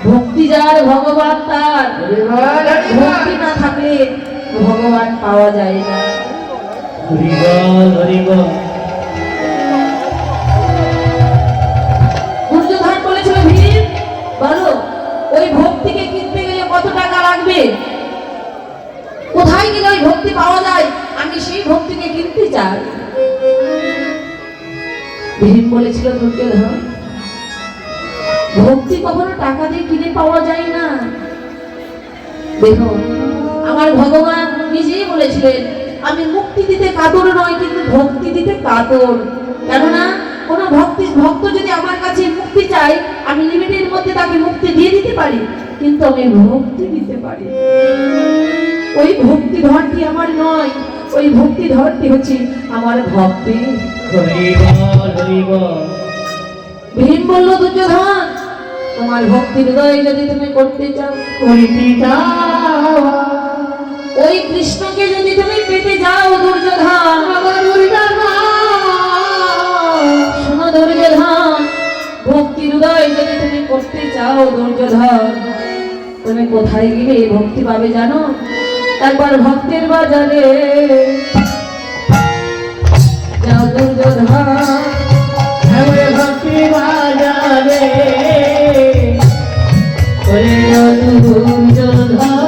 ভক্তি যার ভগবান তার, ভক্তি না থাকলে ভগবান পাওয়া যায় না। দুর্যোধন বলেছিল ভীম, বলো ওই ভক্তিকে কিনতে গেলে কত টাকা লাগবে, কোথায় গেলে ওই ভক্তি পাওয়া যায়, আমি সেই ভক্তিকে কিনতে চাই। ভীম বলেছিল দুর্যোধন, ভক্তি কখনো টাকা দিয়ে কিনে পাওয়া যায় না। দেখো আমার ভগবান নিজেই বলেছিলেন, আমি মুক্তি দিতে কাতর নয়, কিন্তু ভক্তি দিতে কাতর। কেননা কোন ভক্ত যদি আমার কাছে মুক্তি চায়, আমি লিমিটের মধ্যে তাকে মুক্তি দিয়ে দিতে পারি, কিন্তু আমি ভক্তি দিতে পারি। ওই ভক্তি ধরটি আমার নয়, ওই ভক্তি ধরটি হচ্ছে আমার ভক্তি। ভীম বলল, দুর্যোধন তোমার ভক্তি হৃদয়ে যদি তুমি করতে চাও, ওই কৃষ্ণকে যদি তুমি পেতে যাও দুর্যোধন, শোনো দুর্যোধন, ভক্তি হৃদয়ে যদি তুমি করতে চাও দুর্যোধন, তুমি কোথায় গেলে ভক্তি পাবে জানো? একবার ভক্তের বাজারে যাও দুর্যোধন, ভক্তি বাজারে দুর্যোধন।